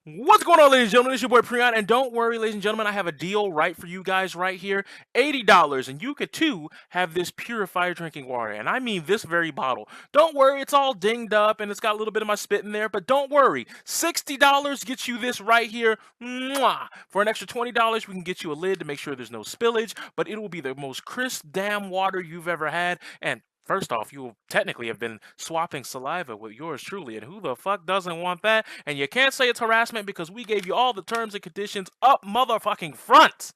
What's going on, ladies and gentlemen? It's your boy Prion, and don't worry, ladies and gentlemen, I have a deal right for you guys right here. $80, and you could too have this purified drinking water, and I mean this very bottle. Don't worry, it's all dinged up and it's got a little bit of my spit in there, but don't worry, $60 gets you this right here. Mwah! For an extra $20, we can get you a lid to make sure there's no spillage, but it will be the most crisp damn water you've ever had, and first off, you will technically have been swapping saliva with yours truly, and who the fuck doesn't want that? And you can't say it's harassment because we gave you all the terms and conditions up motherfucking front.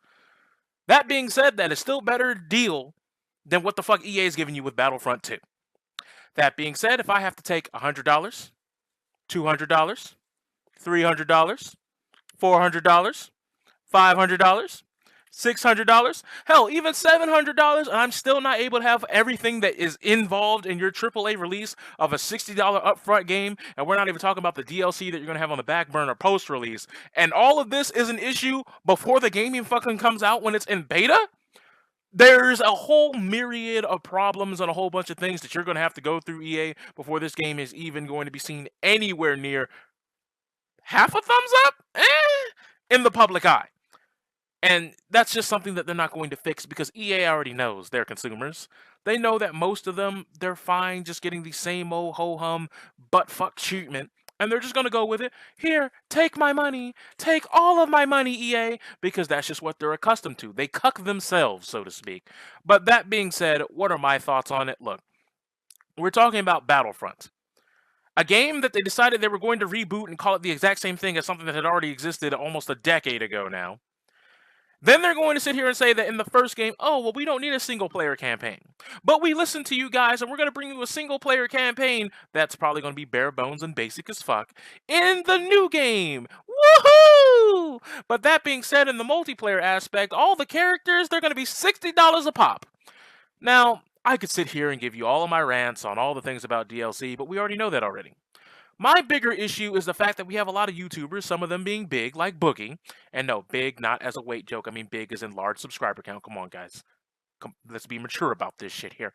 That being said, that is still better deal than what the fuck EA is giving you with Battlefront 2. That being said, if I have to take $100, $200, $300, $400, $500, $600, hell, even $700, and I'm still not able to have everything that is involved in your AAA release of a $60 upfront game, and we're not even talking about the DLC that you're going to have on the back burner post-release, and all of this is an issue before the game fucking comes out when it's in beta? There's a whole myriad of problems and a whole bunch of things that you're going to have to go through, EA, before this game is even going to be seen anywhere near half a thumbs up in the public eye. And that's just something that they're not going to fix because EA already knows their consumers. They know that most of them, they're fine just getting the same old ho-hum butt-fuck treatment. And they're just going to go with it. Here, take my money. Take all of my money, EA. Because that's just what they're accustomed to. They cuck themselves, so to speak. But that being said, what are my thoughts on it? Look, we're talking about Battlefront. A game that they decided they were going to reboot and call it the exact same thing as something that had already existed almost a decade ago now. Then they're going to sit here and say that in the first game, oh, well, we don't need a single-player campaign. But we listened to you guys, and we're going to bring you a single-player campaign that's probably going to be bare bones and basic as fuck in the new game. Woohoo! But that being said, in the multiplayer aspect, all the characters, they're going to be $60 a pop. Now, I could sit here and give you all of my rants on all the things about DLC, but we already know that already. My bigger issue is the fact that we have a lot of YouTubers, some of them being big, like Boogie. And no, big not as a weight joke. I mean big as in large subscriber count. Come on, guys. Let's be mature about this shit here.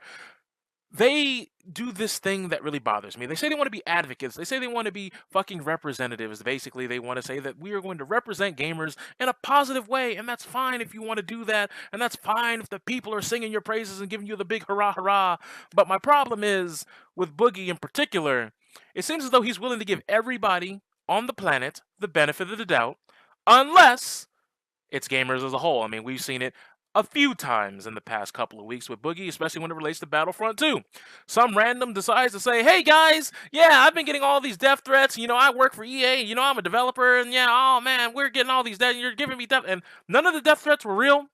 They do this thing that really bothers me. They say they want to be advocates. They say they want to be fucking representatives. Basically, they want to say that we are going to represent gamers in a positive way, and that's fine if you want to do that, and that's fine if the people are singing your praises and giving you the big hurrah hurrah. But my problem is, with Boogie in particular, it seems as though he's willing to give everybody on the planet the benefit of the doubt, unless it's gamers as a whole. I mean, we've seen it a few times in the past couple of weeks with Boogie, especially when it relates to Battlefront 2. Some random decides to say, hey guys, yeah, I've been getting all these death threats. You know, I work for EA. You know, I'm a developer. And yeah, oh man, we're getting all these death. You're giving me death. And none of the death threats were real.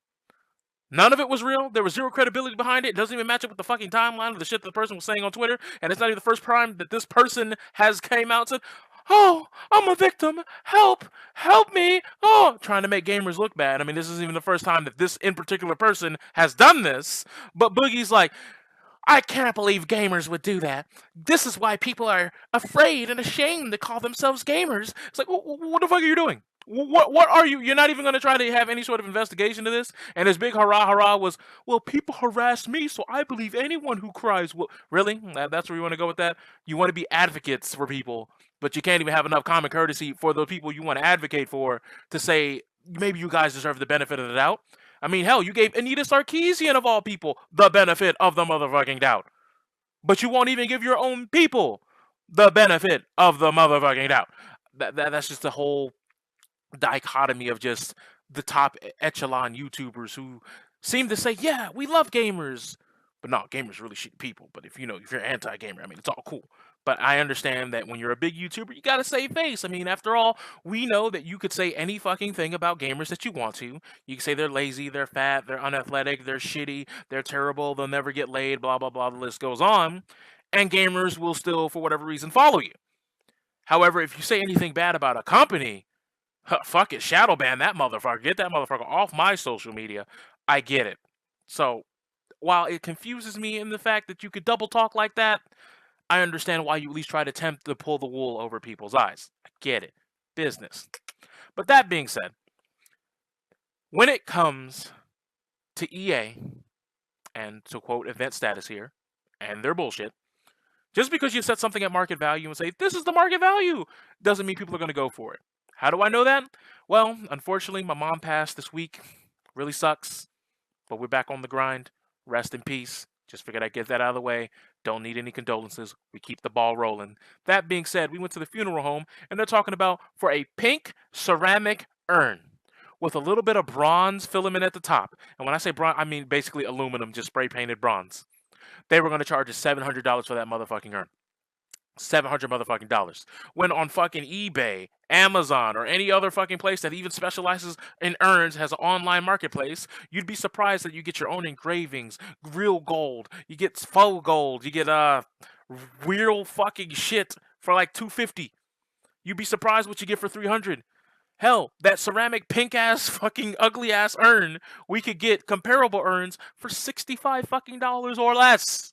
None of it was real. There was zero credibility behind it. It doesn't even match up with the fucking timeline of the shit that the person was saying on Twitter. And it's not even the first time that this person has came out and said, oh, I'm a victim. Help. Help me. Oh, trying to make gamers look bad. I mean, this isn't even the first time that this in particular person has done this. But Boogie's like, I can't believe gamers would do that. This is why people are afraid and ashamed to call themselves gamers. It's like, what the fuck are you doing? What are you? You're not even going to try to have any sort of investigation to this? And his big hurrah hurrah was, well, people harassed me, so I believe anyone who cries will. Really? That's where you want to go with that? You want to be advocates for people, but you can't even have enough common courtesy for the people you want to advocate for to say, maybe you guys deserve the benefit of the doubt. I mean, hell, you gave Anita Sarkeesian, of all people, the benefit of the motherfucking doubt. But you won't even give your own people the benefit of the motherfucking doubt. That's just the whole dichotomy of just the top echelon YouTubers who seem to say, yeah, we love gamers. But no, gamers really shit people. But if you're anti-gamer, I mean, it's all cool. But I understand that when you're a big YouTuber, you gotta save face. I mean, after all, we know that you could say any fucking thing about gamers that you want to. You can say they're lazy, they're fat, they're unathletic, they're shitty, they're terrible, they'll never get laid, blah, blah, blah, the list goes on. And gamers will still, for whatever reason, follow you. However, if you say anything bad about a company, fuck it, shadow ban that motherfucker. Get that motherfucker off my social media. I get it. So, while it confuses me in the fact that you could double talk like that, I understand why you at least try to attempt to pull the wool over people's eyes. I get it. Business. But that being said, when it comes to EA, and to quote event status here, and their bullshit, just because you set something at market value and say, this is the market value, doesn't mean people are going to go for it. How do I know that? Well, unfortunately, my mom passed this week. Really sucks, but we're back on the grind. Rest in peace. Just figured I'd get that out of the way. Don't need any condolences. We keep the ball rolling. That being said, we went to the funeral home and they're talking about for a pink ceramic urn with a little bit of bronze filament at the top. And when I say bronze, I mean basically aluminum, just spray painted bronze. They were going to charge us $700 for that motherfucking urn. 700 motherfucking dollars. When on fucking eBay, Amazon, or any other fucking place that even specializes in urns has an online marketplace, you'd be surprised that you get your own engravings, real gold, you get faux gold, you get real fucking shit for like $250. You'd be surprised what you get for $300. Hell, that ceramic pink ass fucking ugly ass urn, we could get comparable urns for $65 fucking dollars or less.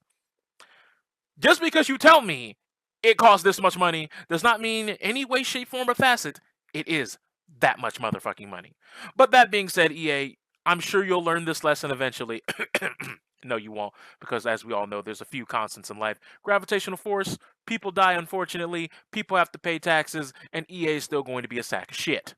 Just because you tell me it costs this much money does not mean any way, shape, form, or facet it is that much motherfucking money. But that being said, EA, I'm sure you'll learn this lesson eventually. No, you won't, because as we all know, there's a few constants in life. Gravitational force, people die unfortunately, people have to pay taxes, and EA is still going to be a sack of shit.